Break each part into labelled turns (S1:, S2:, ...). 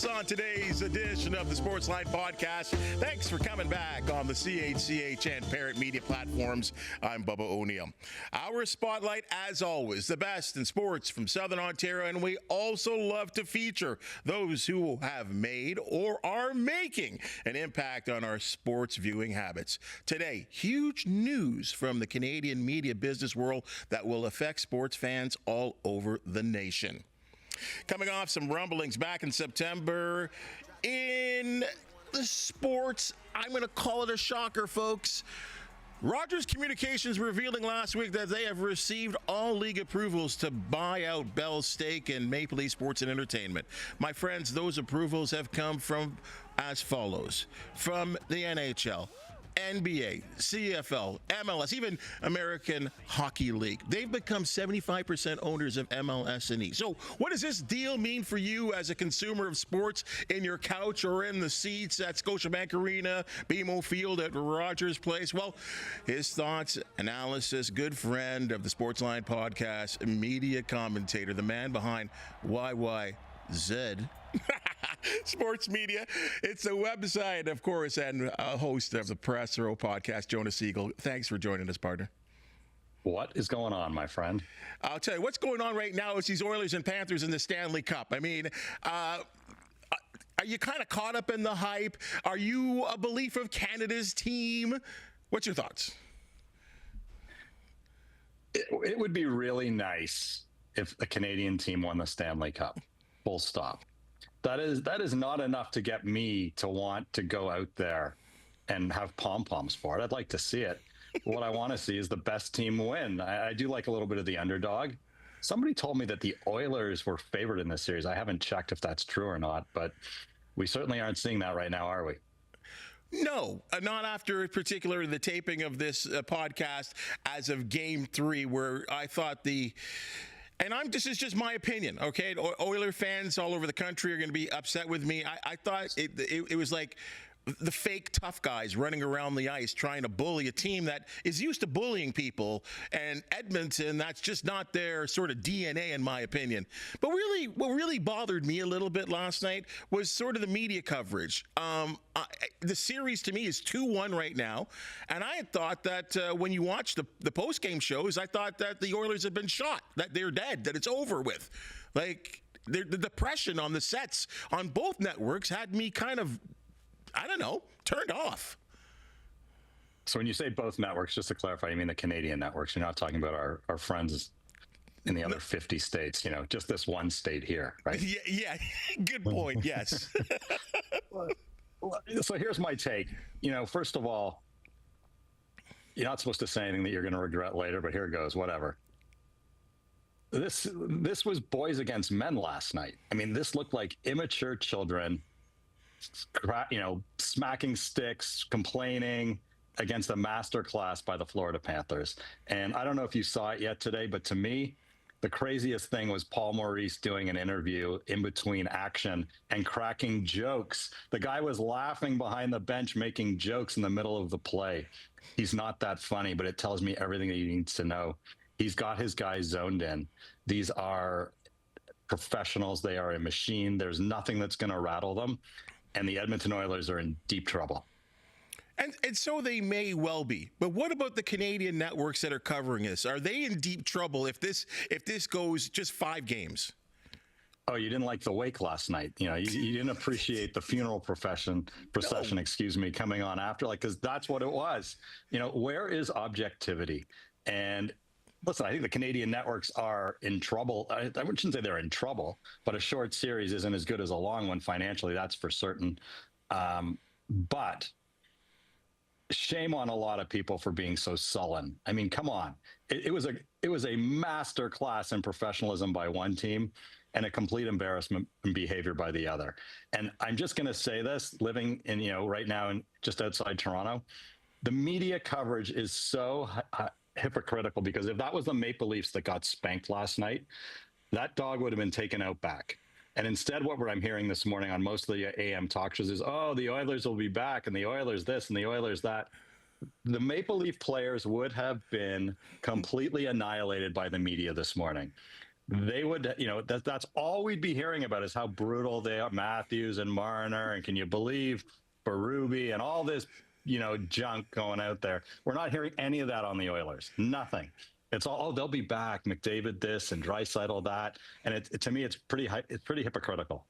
S1: us on today's edition of the Sportsline Podcast. Thanks for coming back on the CHCH and Parrot Media platforms. I'm Bubba O'Neil. Our spotlight, as always, the best in sports from Southern Ontario, and we also love to feature those who have made or are making an impact on our sports viewing habits. Today, huge news from the Canadian media business world that will affect sports fans all over the nation. Coming off some rumblings back in September in the sports, I'm going to call it a shocker, folks. Rogers Communications revealing last week that they have received all league approvals to buy out Bell's stake in Maple Leaf Sports and Entertainment. My friends, those approvals have come from as follows: from the NHL, NBA, CFL, MLS, even American Hockey League. They've become 75% owners of MLSE. So what does this deal mean for you as a consumer of sports in your couch or in the seats at Scotiabank Arena, BMO Field, at Rogers Place? Well, his thoughts, analysis, good friend of the Sportsline Podcast, media commentator, the man behind YYZ. Sports Media. It's a website, of course, and a host of the Press Row podcast, Jonah Sigel. Thanks for joining us, partner.
S2: What is going on, my friend?
S1: I'll tell you, what's going on right now is these Oilers and Panthers in the Stanley Cup. I mean, are you kind of caught up in the hype? Are you a belief of Canada's team? What's your thoughts?
S2: It would be really nice if a Canadian team won the Stanley Cup. Full stop. That is not enough to get me to want to go out there and have pom-poms for it. I'd like to see it. What I want to see is the best team win. I do like a little bit of the underdog. Somebody told me that the Oilers were favored in this series. I haven't checked if that's true or not, but we certainly aren't seeing that right now, are we?
S1: No, not after particularly the taping of this podcast as of Game 3, where I thought this is just my opinion, okay? Oiler fans all over the country are going to be upset with me. I thought it was like the fake tough guys running around the ice trying to bully a team that is used to bullying people. And Edmonton, that's just not their sort of DNA, in my opinion. But really, what really bothered me a little bit last night was sort of the media coverage. The series to me is 2-1 right now. And I had thought that when you watch the post-game shows, I thought that the Oilers had been shot, that they're dead, that it's over with. Like, the depression on the sets on both networks had me kind of, I don't know, turned off.
S2: So when you say both networks, just to clarify, you mean the Canadian networks. You're not talking about our friends in the other 50 states, just this one state here, right?
S1: Yeah. Good point. Yes.
S2: So here's my take. First of all, you're not supposed to say anything that you're going to regret later, but here it goes, whatever. This was boys against men last night. I mean, this looked like immature children, smacking sticks, complaining against a masterclass by the Florida Panthers. And I don't know if you saw it yet today, but to me, the craziest thing was Paul Maurice doing an interview in between action and cracking jokes. The guy was laughing behind the bench, making jokes in the middle of the play. He's not that funny, but it tells me everything that you need to know. He's got his guys zoned in. These are professionals. They are a machine. There's nothing that's going to rattle them. And the Edmonton Oilers are in deep trouble.
S1: And so they may well be. But what about the Canadian networks that are covering this? Are they in deep trouble if this goes just 5 games?
S2: Oh, you didn't like the wake last night. You didn't appreciate the funeral procession, no. Coming on after, because that's what it was. Where is objectivity? And listen, I think the Canadian networks are in trouble. I shouldn't say they're in trouble, but a short series isn't as good as a long one financially, that's for certain. But shame on a lot of people for being so sullen. I mean, come on. It was a master class in professionalism by one team and a complete embarrassment in behavior by the other. And I'm just going to say this, living in, right now just outside Toronto, the media coverage is so hypocritical, because if that was the Maple Leafs that got spanked last night, that dog would have been taken out back. And instead, what I'm hearing this morning on most of the AM talk shows is, the Oilers will be back, and the Oilers this, and the Oilers that. The Maple Leaf players would have been completely annihilated by the media this morning. they would, that's all we'd be hearing about is how brutal they are, Matthews and Marner, and can you believe Berube and all this, junk going out there. We're not hearing any of that on the Oilers. Nothing. It's all, they'll be back, McDavid this and Draisaitl that, and to me, it's pretty hypocritical.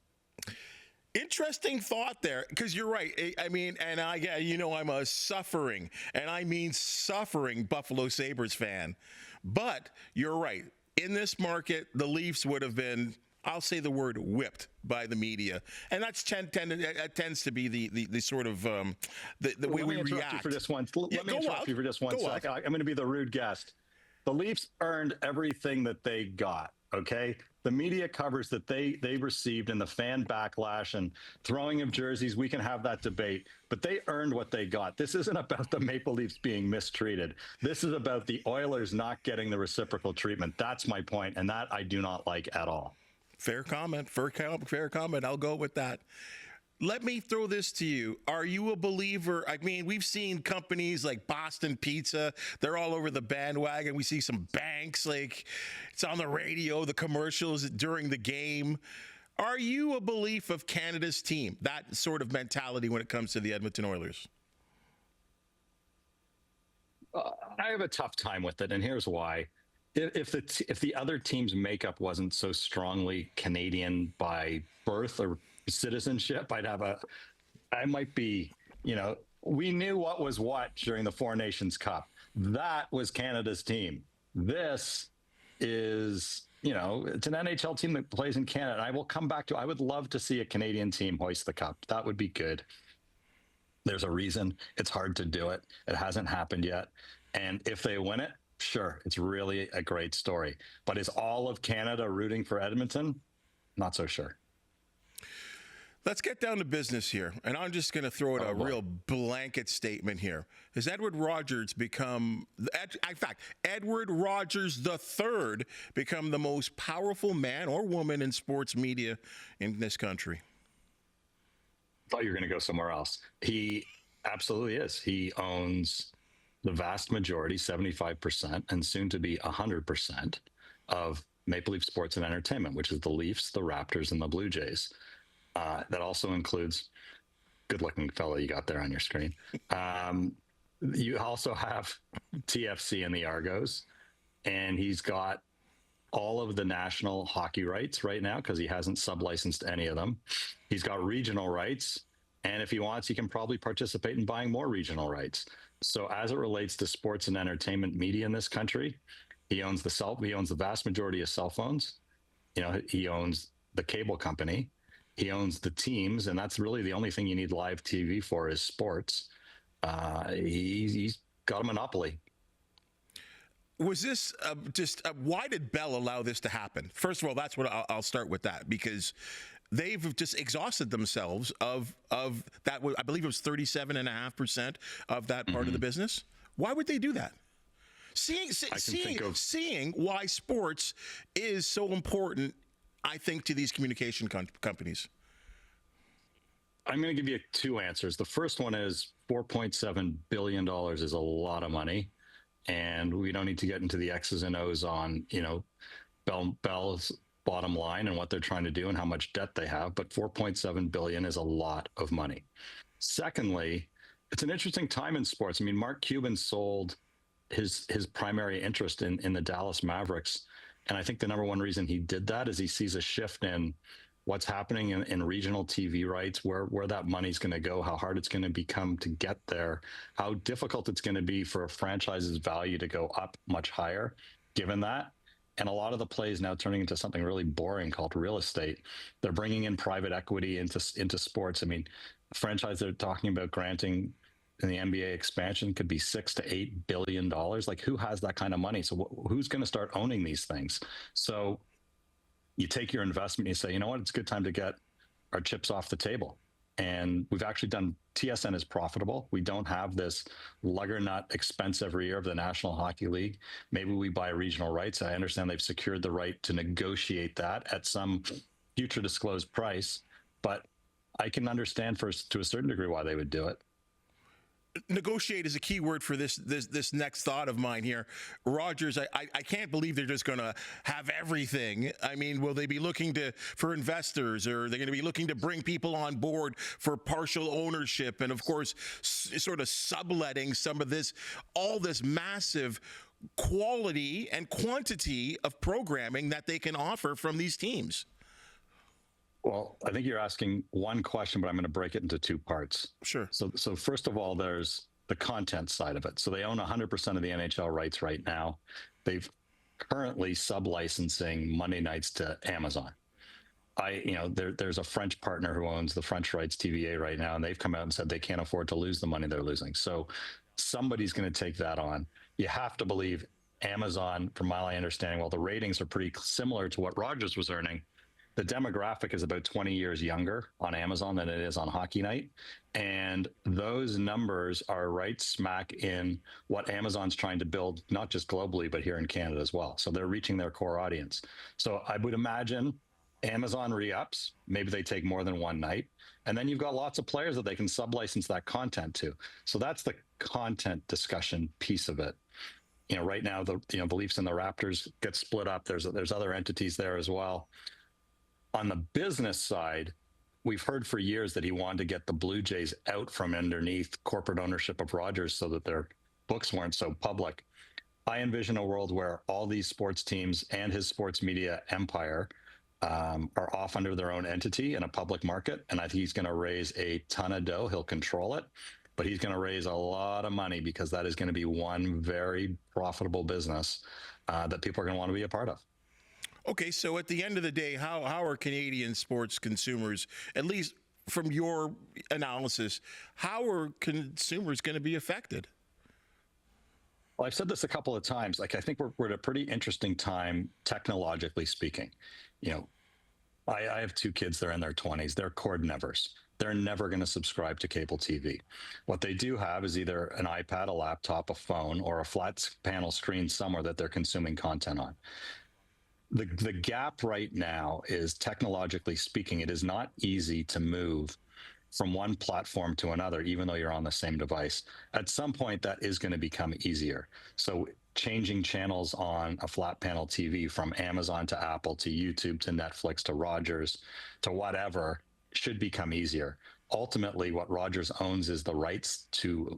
S1: Interesting thought there, because you're right. I mean, and I'm a suffering, and I mean suffering Buffalo Sabres fan. But you're right. In this market, the Leafs would have been, I'll say the word, whipped by the media, and that tends to be the sort of the way we react.
S2: You for just one. Let me interrupt you for just one second. I'm going to be the rude guest. The Leafs earned everything that they got. Okay, the media covers that they received and the fan backlash and throwing of jerseys. We can have that debate, but they earned what they got. This isn't about the Maple Leafs being mistreated. This is about the Oilers not getting the reciprocal treatment. That's my point, and that I do not like at all.
S1: Fair comment. Fair comment. I'll go with that. Let me throw this to you. Are you a believer? I mean, we've seen companies like Boston Pizza. They're all over the bandwagon. We see some banks, like it's on the radio, the commercials during the game. Are you a belief of Canada's team, that sort of mentality when it comes to the Edmonton Oilers?
S2: I have a tough time with it, and here's why. If the other team's makeup wasn't so strongly Canadian by birth or citizenship, I might be, we knew what was what during the Four Nations Cup. That was Canada's team. This is, it's an NHL team that plays in Canada. And I will come back to, I would love to see a Canadian team hoist the cup. That would be good. There's a reason it's hard to do it. It hasn't happened yet. And if they win it, sure, it's really a great story. But is all of Canada rooting for Edmonton? Not so sure.
S1: Let's get down to business here, and I'm just going to throw out a real blanket statement here. Has Edward Rogers become, in fact, Edward Rogers III become the most powerful man or woman in sports media in this country?
S2: Thought you were going to go somewhere else. He absolutely is. He owns the vast majority, 75%, and soon to be 100% of Maple Leaf Sports and Entertainment, which is the Leafs, the Raptors, and the Blue Jays. That also includes good-looking fellow you got there on your screen. You also have TFC and the Argos, and he's got all of the national hockey rights right now because he hasn't sub-licensed any of them. He's got regional rights, and if he wants, he can probably participate in buying more regional rights. So as it relates to sports and entertainment media in this country, he owns the vast majority of cell phones. He owns the cable company. He owns the teams, and that's really the only thing you need live TV for is sports. He's got a monopoly.
S1: Was this why did Bell allow this to happen? First of all, that's what I'll start with that, because they've just exhausted themselves of that. I believe it was 37.5% of that part of the business. Why would they do that? Seeing why sports is so important, I think, to these communication companies.
S2: I'm going to give you two answers. The first one is $4.7 billion is a lot of money. And we don't need to get into the X's and O's on, Bell's bottom line and what they're trying to do and how much debt they have. But $4.7 billion is a lot of money. Secondly, it's an interesting time in sports. I mean, Mark Cuban sold his primary interest in the Dallas Mavericks. And I think the number one reason he did that is he sees a shift in what's happening in regional TV rights, where that money's going to go, how hard it's going to become to get there, how difficult it's going to be for a franchise's value to go up much higher, given that. And a lot of the play is now turning into something really boring called real estate. They're bringing in private equity into sports. I mean, the franchise they're talking about granting in the NBA expansion could be $6 to $8 billion. Like, who has that kind of money? So who's going to start owning these things? So you take your investment, you say, you know what, it's a good time to get our chips off the table. And we've actually done, TSN is profitable. We don't have this lugger-nut expense every year of the National Hockey League. Maybe we buy regional rights. I understand they've secured the right to negotiate that at some future disclosed price, but I can understand to a certain degree why they would do it.
S1: negotiate is a key word for this next thought of mine here. Rogers, I can't believe they're just going to have everything. I mean, will they be looking for investors, or are they going to be looking to bring people on board for partial ownership, and of course sort of subletting some of all this massive quality and quantity of programming that they can offer from these teams?
S2: Well, I think you're asking one question, but I'm going to break it into two parts.
S1: Sure.
S2: So first of all, there's the content side of it. So they own 100% of the NHL rights right now. They've currently sub-licensing Monday nights to Amazon. There's a French partner who owns the French rights TVA right now, and they've come out and said they can't afford to lose the money they're losing. So somebody's going to take that on. You have to believe Amazon, from my understanding, while the ratings are pretty similar to what Rogers was earning, the demographic is about 20 years younger on Amazon than it is on Hockey Night. And those numbers are right smack in what Amazon's trying to build, not just globally, but here in Canada as well. So they're reaching their core audience. So I would imagine Amazon re-ups, maybe they take more than one night. And then you've got lots of players that they can sub-license that content to. So that's the content discussion piece of it. Right now, the Leafs and the Raptors get split up. There's other entities there as well. On the business side, we've heard for years that he wanted to get the Blue Jays out from underneath corporate ownership of Rogers so that their books weren't so public. I envision a world where all these sports teams and his sports media empire are off under their own entity in a public market. And I think he's going to raise a ton of dough. He'll control it, but he's going to raise a lot of money because that is going to be one very profitable business that people are going to want to be a part of.
S1: Okay, so at the end of the day, how are Canadian sports consumers, at least from your analysis, how are consumers going to be affected?
S2: Well, I've said this a couple of times. I think we're at a pretty interesting time, technologically speaking. I have two kids. They're in their 20s. They're cord nevers. They're never going to subscribe to cable TV. What they do have is either an iPad, a laptop, a phone, or a flat panel screen somewhere that they're consuming content on. The gap right now is, technologically speaking, it is not easy to move from one platform to another, even though you're on the same device. At some point, that is going to become easier. So changing channels on a flat panel TV from Amazon to Apple to YouTube to Netflix to Rogers to whatever should become easier. Ultimately, what Rogers owns is the rights to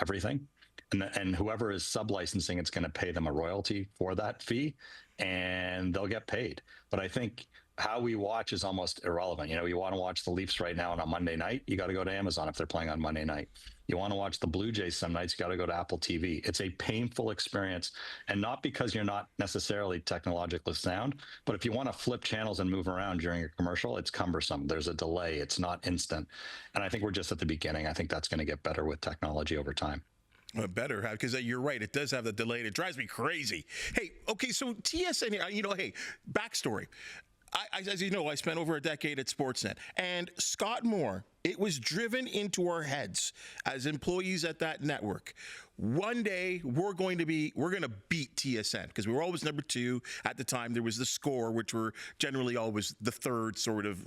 S2: everything. And whoever is sub-licensing, it's going to pay them a royalty for that fee, and they'll get paid. But I think how we watch is almost irrelevant. You want to watch the Leafs right now on a Monday night, you got to go to Amazon if they're playing on Monday night. You want to watch the Blue Jays some nights, you got to go to Apple TV. It's a painful experience, and not because you're not necessarily technologically sound, but if you want to flip channels and move around during a commercial, it's cumbersome. There's a delay. It's not instant. And I think we're just at the beginning. I think that's going to get better with technology over time.
S1: Better, because you're right. It does have the delay. It drives me crazy. Hey, okay, so TSN here, hey, backstory. As you know, I spent over a decade at Sportsnet, and Scott Moore, it was driven into our heads as employees at that network. One day we're going to beat TSN, because we were always number 2 at the time. There was the Score, which were generally always the third sort of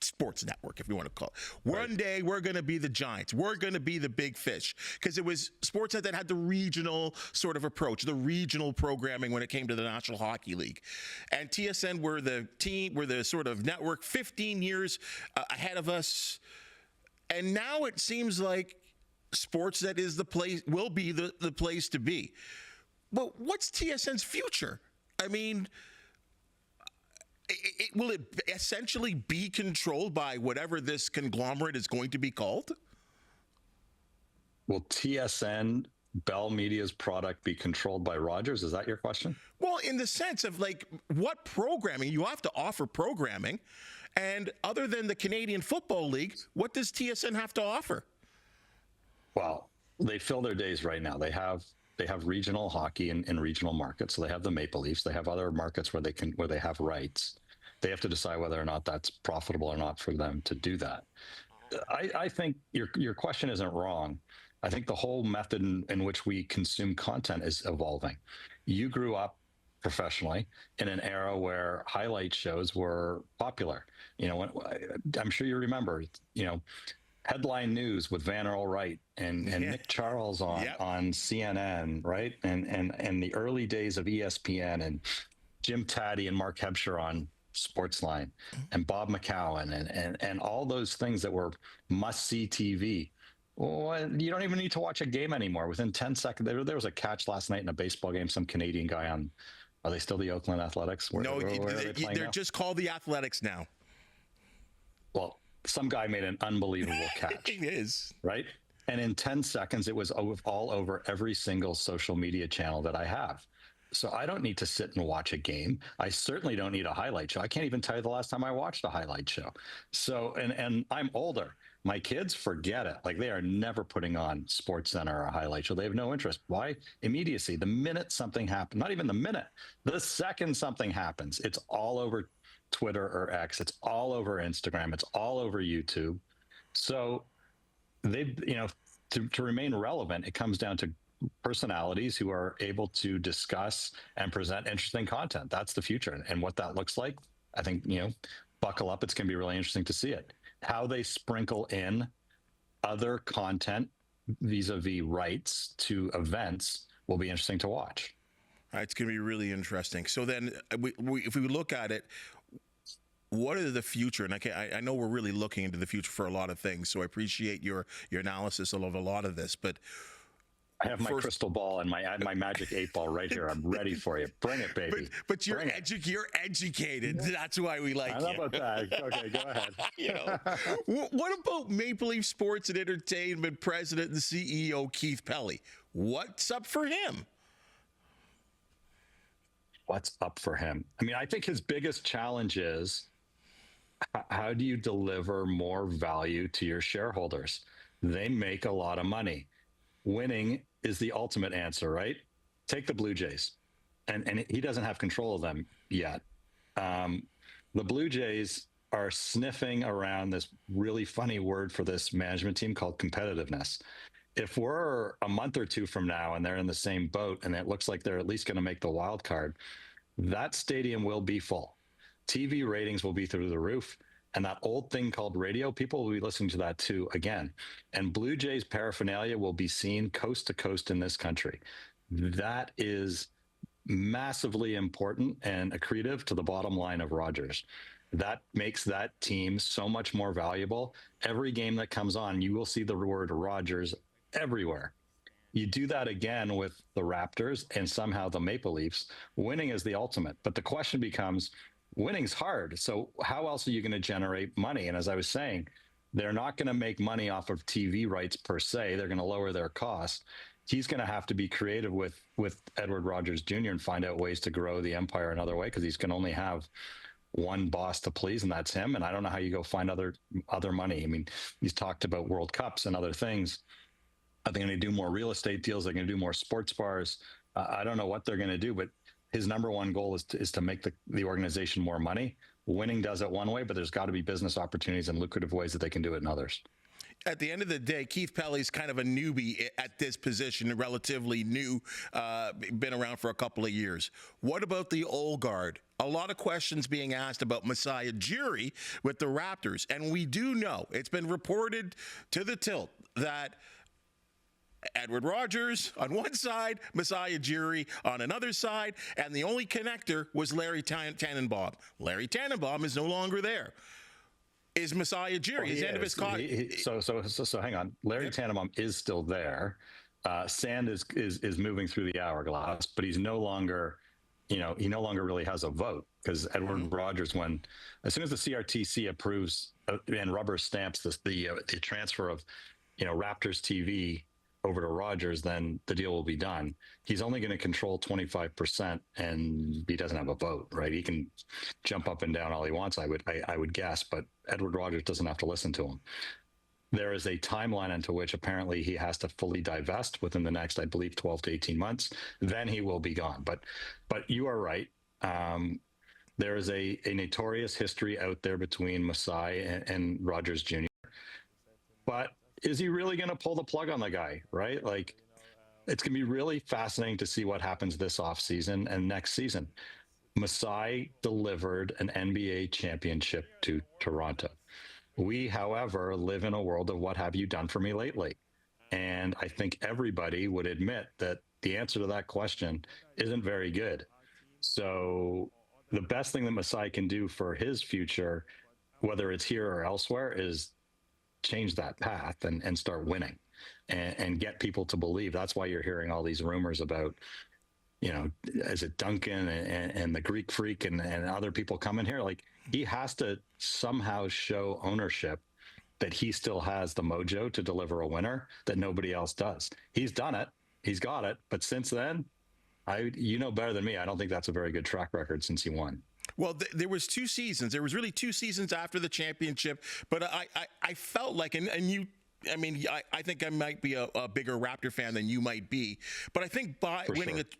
S1: sports network, if you want to call it. One day we're going to be the Giants. We're going to be the big fish, because it was Sportsnet that had the regional sort of approach, the regional programming when it came to the National Hockey League. And TSN were the sort of network 15 years ahead of us. And now it seems like Sportsnet is will be the place to be. But what's TSN's future? I mean, will it essentially be controlled by whatever this conglomerate is going to be called?
S2: Will TSN, Bell Media's product, be controlled by Rogers? Is that your question?
S1: Well, in the sense of what programming you have to offer programming, and other than the Canadian Football League, what does TSN have to offer? Well,
S2: they fill their days right now. They have regional hockey in regional markets. So they have the Maple Leafs. They have other markets where they have rights. They have to decide whether or not that's profitable or not for them to do that. I think your question isn't wrong. I think the whole method in which we consume content is evolving. You grew up professionally in an era where highlight shows were popular. I'm sure you remember, headline news with Van Earl Wright and Nick Charles on CNN, right? And the early days of ESPN and Jim Taddy and Mark Hebscher on Sportsline and Bob McCowan and all those things that were must-see TV. Well, you don't even need to watch a game anymore. Within 10 seconds, there was a catch last night in a baseball game. Some Canadian guy on, are they still the Oakland Athletics? Where are
S1: they're just called the Athletics now.
S2: Well, some guy made an unbelievable catch.
S1: It is.
S2: Right? And in 10 seconds, it was all over every single social media channel that I have. So I don't need to sit and watch a game. I certainly don't need a highlight show. I can't even tell you the last time I watched a highlight show. So, and I'm older. My kids, forget it. Like, they are never putting on SportsCenter or a highlight show. They have no interest. Why? Immediacy. The minute something happens, not even the minute, the second something happens, it's all over Twitter or X. It's all over Instagram. It's all over YouTube. So they, to remain relevant, it comes down to personalities who are able to discuss and present interesting content. That's the future. And what that looks like, I think, buckle up. It's going to be really interesting to see it. How they sprinkle in other content vis-a-vis rights to events will be interesting to watch.
S1: All right, it's going to be really interesting. So then if we look at it, what is the future? And I know we're really looking into the future for a lot of things, so I appreciate your analysis of a lot of this. But
S2: I have my crystal ball and my magic 8-ball right here. I'm ready for you. Bring it, baby.
S1: But you're educated. That's why we like you.
S2: I know about that. Okay, go ahead.
S1: What about Maple Leaf Sports and Entertainment President and CEO Keith Pelly? What's up for him?
S2: What's up for him? I mean, I think his biggest challenge is, how do you deliver more value to your shareholders? They make a lot of money. Winning is the ultimate answer, right? Take the Blue Jays, and he doesn't have control of them yet. The Blue Jays are sniffing around this really funny word for this management team called competitiveness. If we're a month or two from now and they're in the same boat and it looks like they're at least going to make the wild card, that stadium will be full. TV ratings will be through the roof. And that old thing called radio, people will be listening to that too again. And Blue Jays paraphernalia will be seen coast to coast in this country. That is massively important and accretive to the bottom line of Rogers. That makes that team so much more valuable. Every game that comes on, you will see the word Rogers everywhere. You do that again with the Raptors and somehow the Maple Leafs. Winning is the ultimate. But the question becomes, winning's hard. So how else are you going to generate money? And as I was saying, they're not going to make money off of TV rights per se. They're going to lower their cost. He's going to have to be creative with Edward Rogers Jr. and find out ways to grow the empire another way, because he's going to only have one boss to please, and that's him. And I don't know how you go find other money. I mean, he's talked about World Cups and other things. Are they going to do more real estate deals? They're going to do more sports bars. I don't know what they're going to do, but his number one goal is to make the organization more money. Winning does it one way, but there's got to be business opportunities and lucrative ways that they can do it in others.
S1: At the end of the day, Keith Pelly's kind of a newbie at this position, relatively new, been around for a couple of years. What about the old guard? A lot of questions being asked about Masai Ujiri with the Raptors. And we do know, it's been reported to the tilt, that Edward Rogers on one side, Masai Ujiri on another side, and the only connector was Larry Tannenbaum. Larry Tannenbaum is no longer there. Is Masai Ujiri his end of his contract?
S2: So hang on. Larry Tannenbaum is still there. Sand is moving through the hourglass, but he's no longer, he no longer really has a vote, because Edward Rogers, as soon as the CRTC approves and rubber stamps the transfer of, Raptors TV over to Rogers, then the deal will be done. He's only going to control 25%, and he doesn't have a vote, right? He can jump up and down all he wants, I would guess, but Edward Rogers doesn't have to listen to him. There is a timeline into which apparently he has to fully divest within the next, I believe, 12 to 18 months. Then he will be gone. But you are right. There is a notorious history out there between Masai and Rogers Jr. But is he really going to pull the plug on the guy, right? Like, it's going to be really fascinating to see what happens this offseason and next season. Masai delivered an NBA championship to Toronto. We, however, live in a world of what have you done for me lately? And I think everybody would admit that the answer to that question isn't very good. So the best thing that Masai can do for his future, whether it's here or elsewhere, is change that path and start winning and get people to believe. That's why you're hearing all these rumors about, is it Duncan and the Greek Freak and other people coming here? Like, he has to somehow show ownership that he still has the mojo to deliver a winner that nobody else does. He's done it. He's got it. But since then, you know better than me, I don't think that's a very good track record since he won.
S1: Well, there was 2 seasons. There was really 2 seasons after the championship. But I felt like, and you, I mean, I think I might be a bigger Raptor fan than you might be. But I think by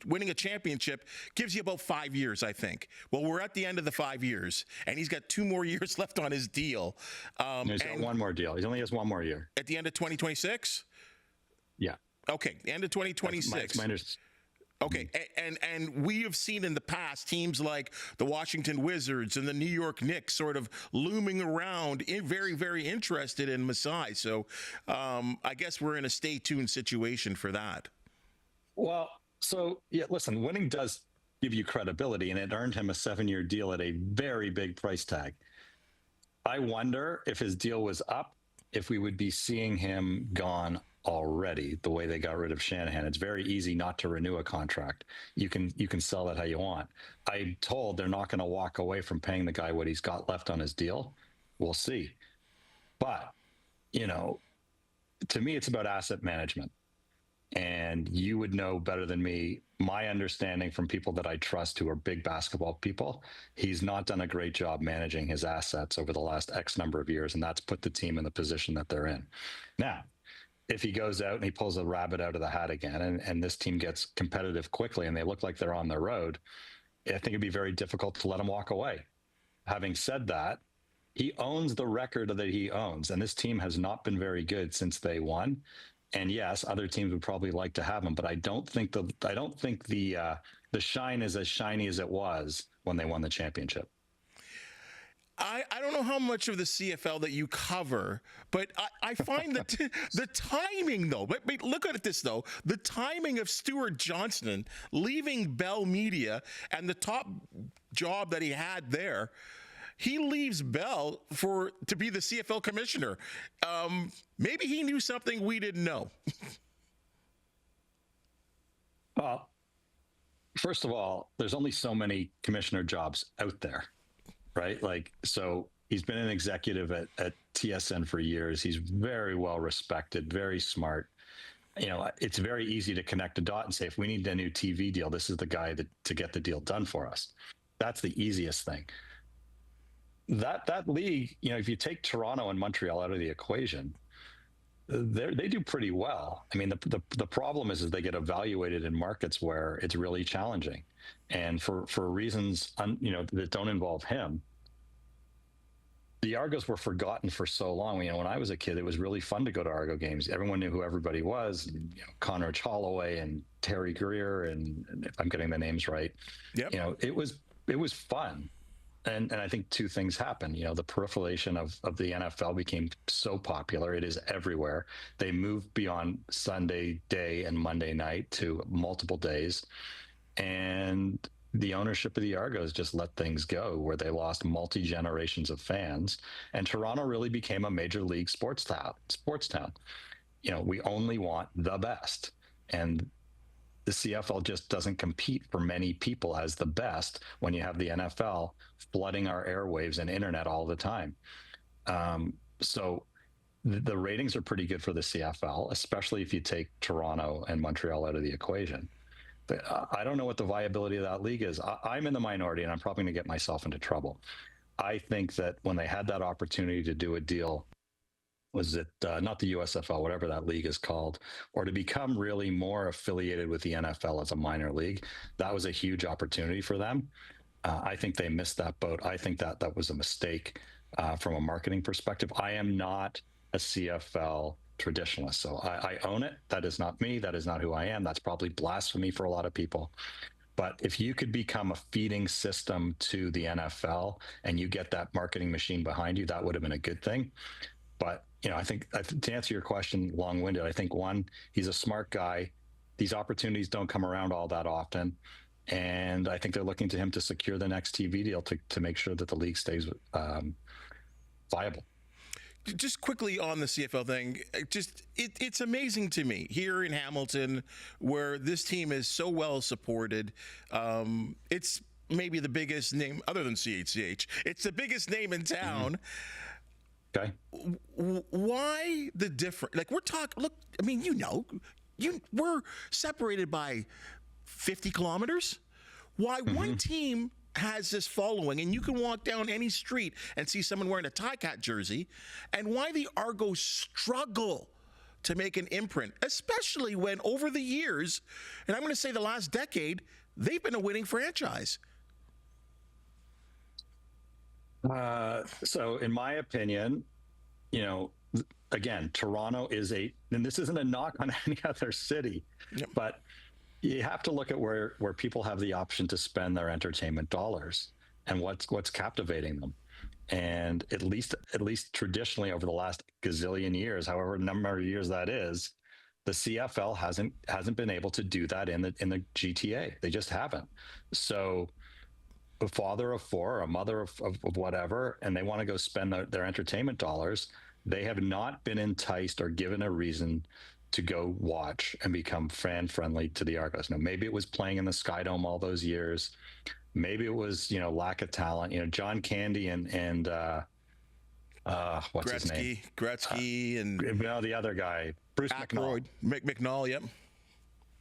S1: winning a championship gives you about 5 years, I think. Well, we're at the end of the 5 years, and he's got 2 more years left on his deal.
S2: He's got 1 more deal. He only has 1 more year.
S1: At the end of 2026?
S2: Yeah.
S1: Okay, the end of 2026. Okay, and we have seen in the past teams like the Washington Wizards and the New York Knicks sort of looming around, very, very interested in Masai. So I guess we're in a stay tuned situation for that.
S2: Well, so, yeah, listen, winning does give you credibility, and it earned him a 7-year deal at a very big price tag. I wonder if his deal was up, if we would be seeing him gone already, the way they got rid of Shanahan. It's very easy not to renew a contract. You can sell it how you want. I'm told they're not going to walk away from paying the guy what he's got left on his deal. We'll see. But, to me, it's about asset management. And you would know better than me, my understanding from people that I trust who are big basketball people, he's not done a great job managing his assets over the last X number of years, and that's put the team in the position that they're in. Now, if he goes out and he pulls a rabbit out of the hat again, and this team gets competitive quickly and they look like they're on the road, I think it'd be very difficult to let him walk away. Having said that, he owns the record that he owns, and this team has not been very good since they won. And yes, other teams would probably like to have him, but I don't think the shine is as shiny as it was when they won the championship.
S1: I don't know how much of the CFL that you cover, but I find that the timing, though, but look at this, though, the timing of Stuart Johnston leaving Bell Media and the top job that he had there, he leaves Bell to be the CFL commissioner. Maybe he knew something we didn't know.
S2: Well, first of all, there's only so many commissioner jobs out there. Right? Like, so he's been an executive at TSN for years. He's very well respected, very smart. It's very easy to connect a dot and say, if we need a new TV deal, this is the guy to get the deal done for us. That's the easiest thing. That league, if you take Toronto and Montreal out of the equation, they do pretty well. I mean, the problem is they get evaluated in markets where it's really challenging, and for reasons that don't involve him. The Argos were forgotten for so long. When I was a kid, it was really fun to go to Argo games. Everyone knew who everybody was. Conrad Holloway and Terry Greer, and if I'm getting the names right, yep. It was fun. And I think 2 things happened. The proliferation of the NFL became so popular. It is everywhere. They moved beyond Sunday day and Monday night to multiple days. And the ownership of the Argos just let things go, where they lost multi-generations of fans. And Toronto really became a major league sports town. We only want the best. And the CFL just doesn't compete for many people as the best when you have the NFL flooding our airwaves and internet all the time. So the ratings are pretty good for the CFL, especially if you take Toronto and Montreal out of the equation. But I don't know what the viability of that league is. I'm in the minority, and I'm probably going to get myself into trouble. I think that when they had that opportunity to do a deal, was it not the USFL, whatever that league is called, or to become really more affiliated with the NFL as a minor league, that was a huge opportunity for them. I think they missed that boat. I think that was a mistake from a marketing perspective. I am not a CFL traditionalist, so I own it. That is not me. That is not who I am. That's probably blasphemy for a lot of people. But if you could become a feeding system to the NFL and you get that marketing machine behind you, that would have been a good thing. But, I think to answer your question long-winded, I think one, he's a smart guy. These opportunities don't come around all that often. And I think they're looking to him to secure the next TV deal to make sure that the league stays viable.
S1: Just quickly on the CFL thing, it's amazing to me here in Hamilton where this team is so well supported. It's maybe the biggest name other than CHCH. It's the biggest name in town.
S2: Okay.
S1: Why the difference? Like, we're talking, look, I mean, we're separated by 50 kilometers. Why one team has this following, and you can walk down any street and see someone wearing a Ticats jersey, and why the Argos struggle to make an imprint, especially when over the years, and I'm going to say the last decade, they've been a winning franchise.
S2: So in my opinion, again, Toronto is and this isn't a knock on any other city, but you have to look at where people have the option to spend their entertainment dollars and what's captivating them. And at least traditionally over the last gazillion years, however number of years that is, the CFL hasn't been able to do that in the GTA. They just haven't. So a father of four, a mother of whatever, and they want to go spend their entertainment dollars, they have not been enticed or given a reason to go watch and become fan friendly to the Argos. Now, maybe it was playing in the Sky Dome all those years. Maybe it was, lack of talent. John Candy and what's his name?
S1: Gretzky and
S2: the other guy, Bruce McNall.
S1: McNall, yep.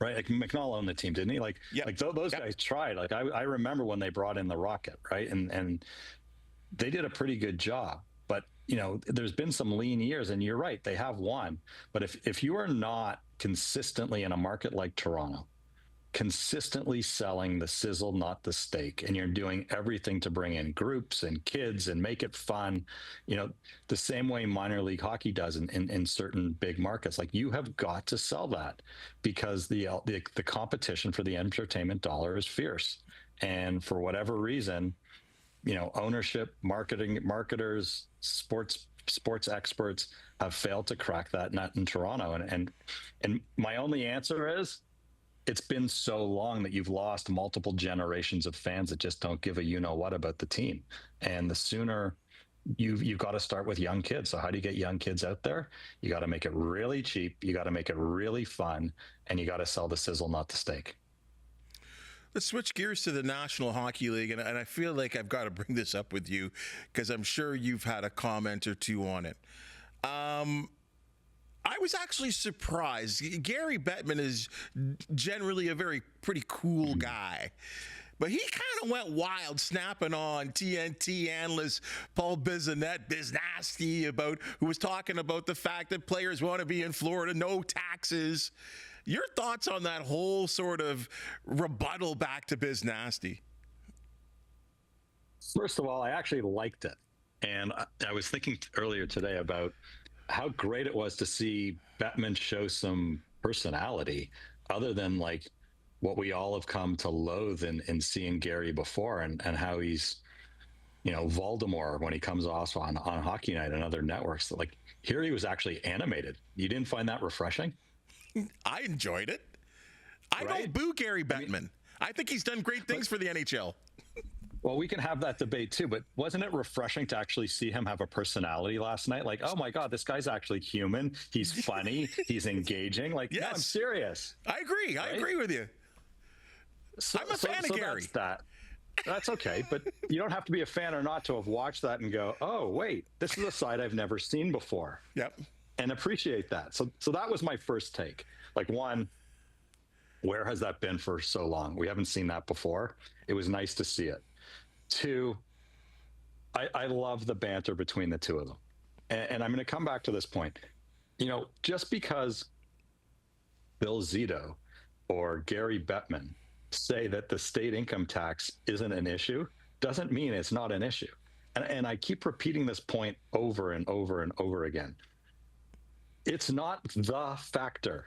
S2: Right, like McNall owned the team, didn't he? Those guys tried. Like I remember when they brought in the Rocket, right, and they did a pretty good job. But there's been some lean years, and you're right, they have won. But if you are not consistently in a market like Toronto, consistently selling the sizzle, not the steak, and you're doing everything to bring in groups and kids and make it fun, the same way minor league hockey does in certain big markets, like you have got to sell that because the competition for the entertainment dollar is fierce. And for whatever reason, ownership, marketers, sports experts have failed to crack that nut in Toronto. And my only answer is, it's been so long that you've lost multiple generations of fans that just don't give a what about the team. And the sooner you've got to start with young kids. So how do you get young kids out there? You got to make it really cheap. You got to make it really fun, and you got to sell the sizzle, not the steak.
S1: Let's switch gears to the National Hockey League, and I feel like I've got to bring this up with you because I'm sure you've had a comment or two on it. I was actually surprised. Gary Bettman is generally a pretty cool guy, but he kind of went wild, snapping on TNT analyst Paul Biznasty who was talking about the fact that players want to be in Florida, no taxes. Your thoughts on that whole sort of rebuttal back to Biznasty?
S2: First of all, I actually liked it. And I was thinking earlier today about how great it was to see Bettman show some personality other than like what we all have come to loathe in seeing Gary before, and how he's, Voldemort when he comes off on Hockey Night and other networks. Like, here he was actually animated. You didn't find that refreshing?
S1: I enjoyed it. I don't boo Gary Bettman. I think he's done great things for the NHL.
S2: Well, we can have that debate too, but wasn't it refreshing to actually see him have a personality last night? Like, oh my God, this guy's actually human. He's funny. He's engaging. Like, yes. No, I'm serious.
S1: I agree. Right? I agree with you. I'm a fan of Gary.
S2: That's okay, but you don't have to be a fan or not to have watched that and go, oh, wait, this is a side I've never seen before.
S1: Yep.
S2: And appreciate that. So that was my first take. Like, one, where has that been for so long? We haven't seen that before. It was nice to see it. Two, I love the banter between the two of them. And I'm going to come back to this point. Just because Bill Zito or Gary Bettman say that the state income tax isn't an issue doesn't mean it's not an issue. And I keep repeating this point over and over and over again. It's not the factor,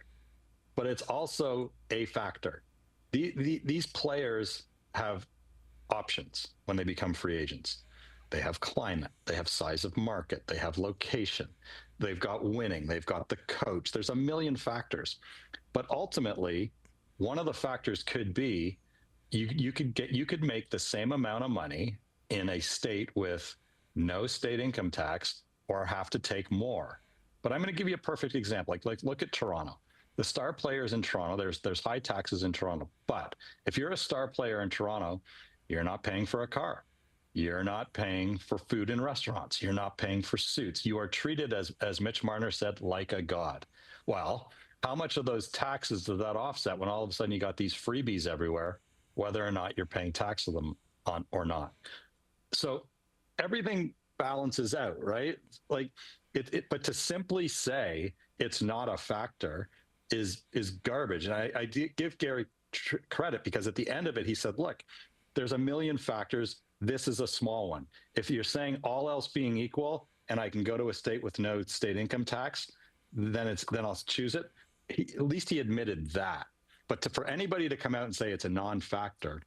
S2: but it's also a factor. these players have options when they become free agents. They have climate, they have size of market, they have location, they've got winning, they've got the coach. There's a million factors. But ultimately, one of the factors could be you could make the same amount of money in a state with no state income tax or have to take more. But I'm going to give you a perfect example. Like look at Toronto. The star players in Toronto, there's high taxes in Toronto. But if you're a star player in Toronto, you're not paying for a car. You're not paying for food in restaurants. You're not paying for suits. You are treated, as Mitch Marner said, like a god. Well, how much of those taxes does that offset when all of a sudden you got these freebies everywhere, whether or not you're paying tax to them on or not? So everything balances out, right? Like but to simply say it's not a factor is garbage. And I give Gary credit, because at the end of it, he said, look, there's a million factors. This is a small one. If you're saying all else being equal and I can go to a state with no state income tax, then I'll choose it. At least he admitted that. But for anybody to come out and say it's a non-factor,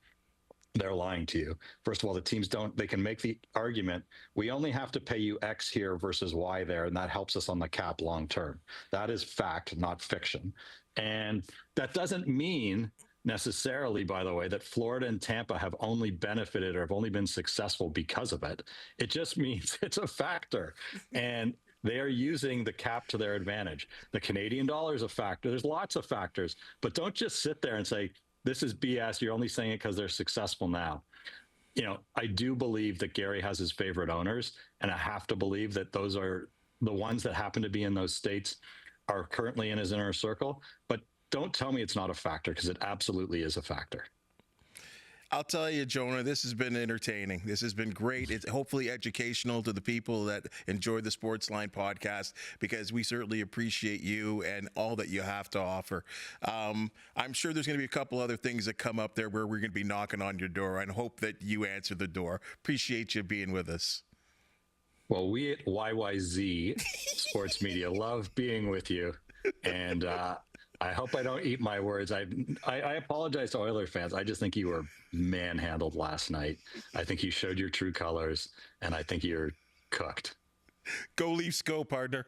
S2: they're lying to you. First of all, the teams they can make the argument, we only have to pay you X here versus Y there, and that helps us on the cap long term. That is fact, not fiction. And that doesn't mean necessarily, by the way, that Florida and Tampa have only benefited or have only been successful because of it. It just means it's a factor. And they are using the cap to their advantage. The Canadian dollar is a factor. There's lots of factors. But don't just sit there and say, this is BS. You're only saying it because they're successful now. I do believe that Gary has his favorite owners, and I have to believe that those are the ones that happen to be in those states are currently in his inner circle. But don't tell me it's not a factor, because it absolutely is a factor.
S1: I'll tell you, Jonah, this has been entertaining. This has been great. It's hopefully educational to the people that enjoy the Sportsline podcast, because we certainly appreciate you and all that you have to offer. I'm sure there's going to be a couple other things that come up there where we're going to be knocking on your door, and hope that you answer the door. Appreciate you being with us.
S2: Well, we at YYZ Sports Media love being with you. And I hope I don't eat my words. I apologize to Oilers fans. I just think you were manhandled last night. I think you showed your true colors, and I think you're cooked.
S1: Go Leafs, go, partner.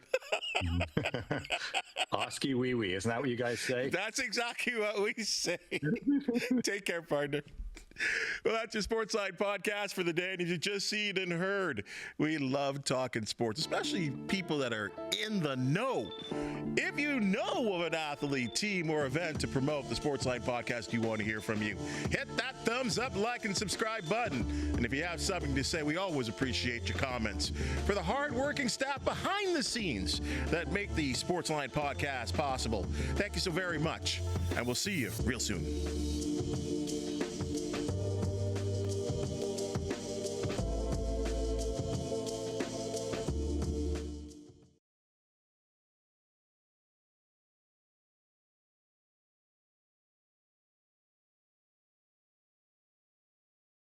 S2: Oski wee wee. Isn't that what you guys say?
S1: That's exactly what we say. Take care, partner. Well, that's your Sportsline podcast for the day. And if you just seen and heard, we love talking sports, especially people that are in the know. If you know of an athlete, team, or event to promote the Sportsline podcast, you want to hear from you, hit that thumbs up, like, and subscribe button. And if you have something to say, we always appreciate your comments. For the hardworking staff behind the scenes that make the Sportsline podcast possible, thank you so very much. And we'll see you real soon.